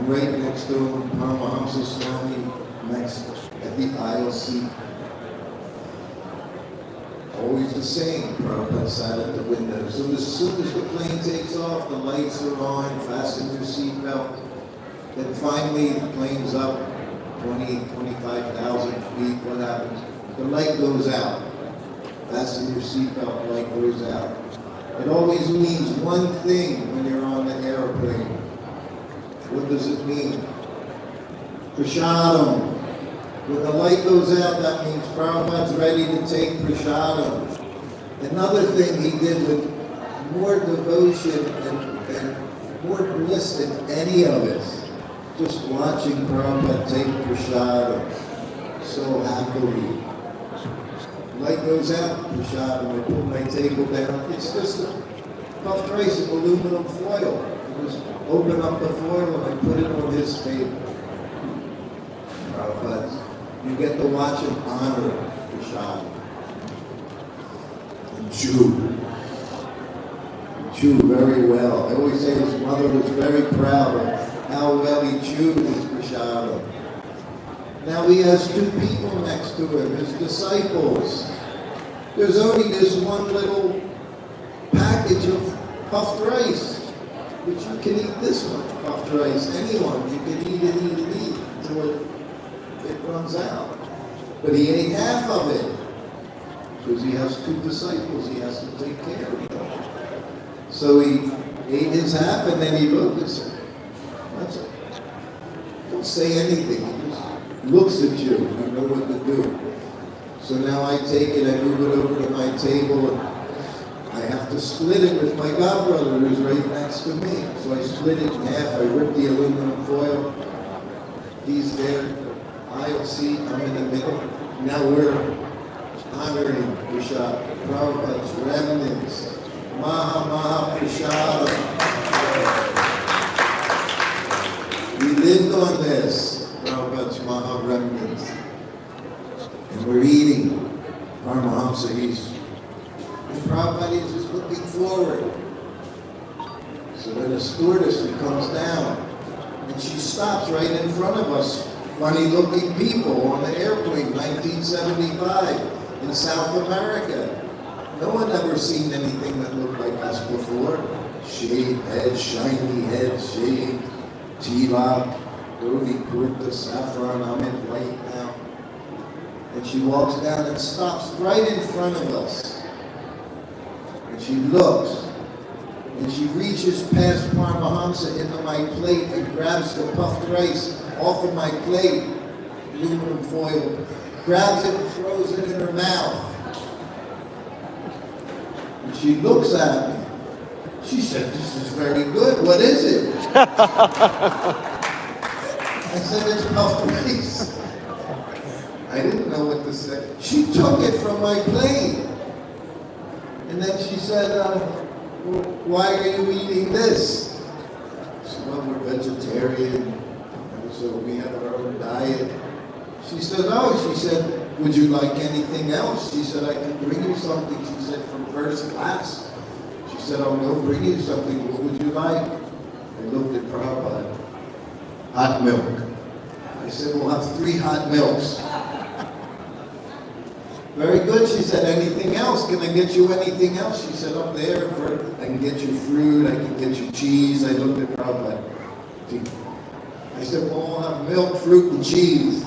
and right next to him, Paramahamsa Swami, next at the aisle seat. Always the same. Prabhupada sat at the window. So as soon as the plane takes off, the lights are on, fasten your seatbelt. Then finally the plane's up 20, 25,000 feet. What happens? The light goes out. Fasten your seatbelt, light goes out. It always means one thing when you're on the airplane. What does it mean? Prasadam. When the light goes out, that means Prabhupada's ready to take prasadam. Another thing he did with more devotion and more bliss than any of us, just watching Prabhupada take prasadam so happily. Light goes out, prasadam, I put my table down. It's just a puffed rice of aluminum foil. I just open up the foil and I put it on his table. Prabhupada, you get to watch him honor prasadam. And chew very well. I always say his mother was very proud of how well he chewed his prasadam. Now he has two people next to him, his disciples. There's only this one little package of puffed rice, but you can eat this much puffed rice. Anyone, you can eat until it runs out. But he ate half of it because he has two disciples he has to take care of them. So he ate his half and then he looked and said, "That's it. Don't say anything." He just looks at you. You know what to do. So now I take it, I move it over to my table, and I have to split it with my godbrother who's right next to me. So I split it in half. I rip the aluminum foil. He's there. Aisle seat, I'm in the middle. Now we're honoring Prabhupada's remnants. Maha Prasadam. We lived on this, Prabhupada's Maha remnants. And we're eating. Paramahamsa, and Prabhupada is just looking forward. So then a stewardess comes down, and she stops right in front of us. Funny-looking people on the airplane, 1975, in South America. No one ever seen anything that looked like us before. Shaved head, shiny head, shaved, tilak, dhoti kurta, saffron, I'm in white now. And she walks down and stops right in front of us. And she looks, and she reaches past Paramahamsa into my plate and grabs the puffed rice off of my plate, aluminum foil, grabs it and throws it in her mouth. And she looks at me. She said, "This is very good. What is it?" I said, "It's puffed rice." I didn't know what to say. She took it from my plate. And then she said, well, "Why are you eating this?" I said, "Well, we're vegetarian. So we have our own diet." She said, "Would you like anything else?" She said, "I can bring you something." She said, "From first class." She said, "I'll go bring you something. What would you like?" I looked at Prabhupada. "Hot milk." I said, "We'll have 3 hot milks." "Very good." She said, "Anything else? Can I get you anything else?" She said, "Up there, I can get you fruit, I can get you cheese." I looked at Prabhupada. I said, "Well, we'll have milk, fruit, and cheese."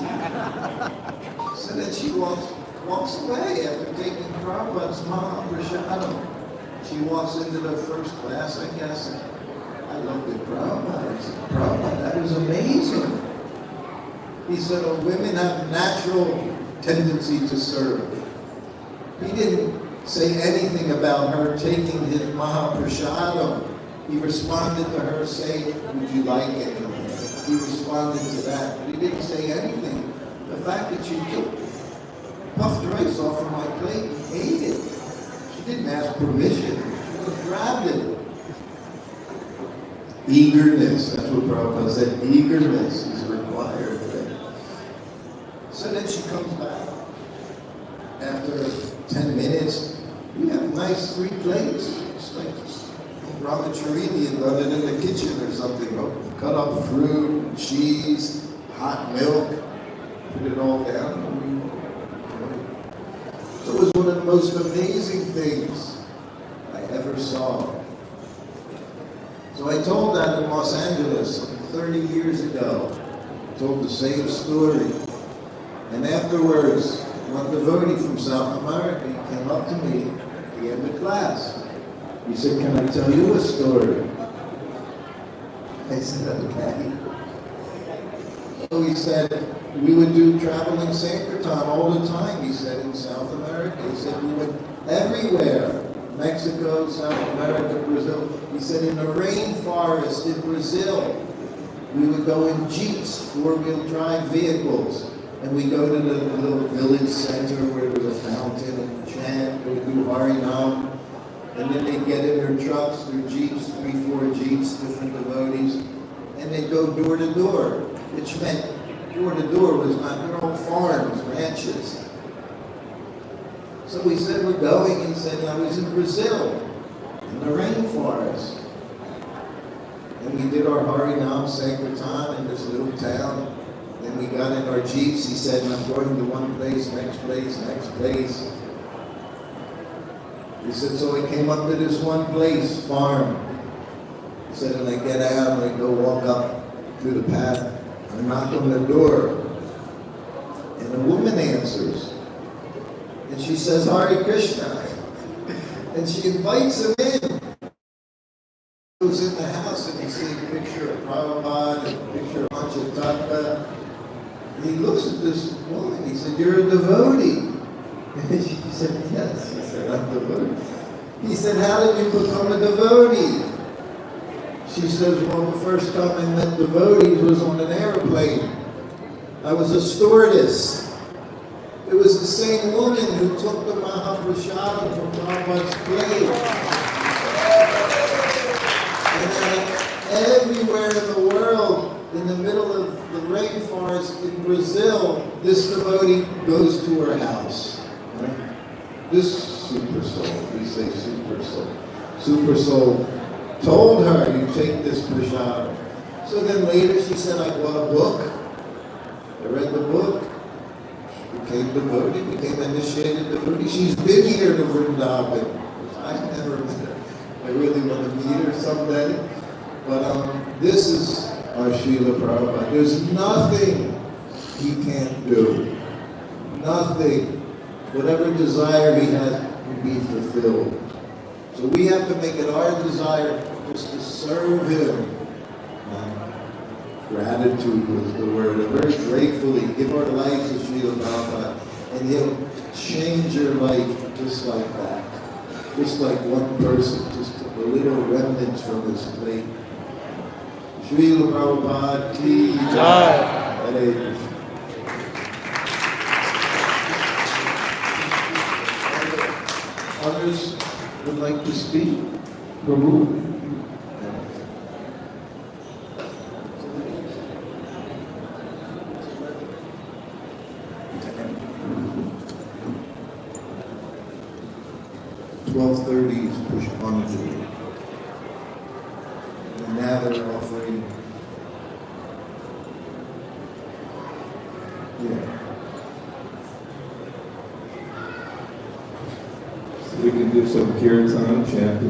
So then she walks away after taking Prabhupada's Maha Prasadam. She walks into the first class, I guess. And I looked at Prabhupada. I said, "Prabhupada, that was amazing." He said, "Oh, women have natural tendency to serve." He didn't say anything about her taking his Maha Prasadam. He responded to her saying, "Would you like anything?" He responded to that, but he didn't say anything. The fact that she took puffed rice off of my plate and ate it. She didn't ask permission. She just grabbed it. Eagerness, that's what Prabhupada said. Eagerness is required. So then she comes back. After 10 minutes, we have nice 3 plates. It's like Ramachariti had done it in the kitchen or something. cut up fruit, cheese, hot milk, put it all down. So it was one of the most amazing things I ever saw. So I told that in Los Angeles 30 years ago. I told the same story. And afterwards, one devotee from South America came up to me at the end of class. He said, "Can I tell you a story?" I said, "Okay." So he said, we would do traveling Sankirtan all the time, he said, in South America. He said, we went everywhere. Mexico, South America, Brazil. He said, in the rainforest in Brazil, we would go in jeeps, four-wheel drive vehicles, and we go to the little village center where there was a fountain and chant, we would do Harinam, and then they'd get in their trucks, their jeeps, 3-4 jeeps, different devotees, and they'd go door to door, which meant door to door was not their own farms, ranches. So we said, we're going. He said, I was in Brazil, in the rainforest. And we did our Harinam Sankirtan in this little town. Then we got in our jeeps. He said, I'm going to one place, next place, next place. He said, so I came up to this one place, farm. He said, and I get out and I go walk up to the path. I knock on the door. And a woman answers. And she says, Hare Krishna. And she invites him in. He goes in the house and he sees a picture of Prabhupada and a picture of katha. And he looks at this woman. He said, you're a devotee. And she said, yes. He said, I'm a devotee. He said, how did you become a devotee? She says, well, the first time I met devotees was on an airplane. I was a stewardess. It was the same woman who took the Mahaprasada from Prabhupada's plate. And then everywhere in the world, in the middle of the rainforest in Brazil, this devotee goes to her house. This super soul, we say super soul, told her, you take this prasada. So then later she said, I bought a book. I read the book. Became devotee, became initiated devotee. She's been here to Vrindavan. I've never met her. I really want to meet her someday. But this is our Srila Prabhupada. There's nothing he can't do. Nothing. Whatever desire he has can be fulfilled. So we have to make it our desire just to serve him. Gratitude was the word. Very gratefully give our lives to Srila Prabhupada, and he'll change your life just like that. Just like one person, just took a little remnants from his plate. Srila Prabhupada ki jai. Hare Krishna. Others would like to speak? Prabhu. 12:30 is Pushpanjali. And now they're offering, So we can do some kirtan chanting.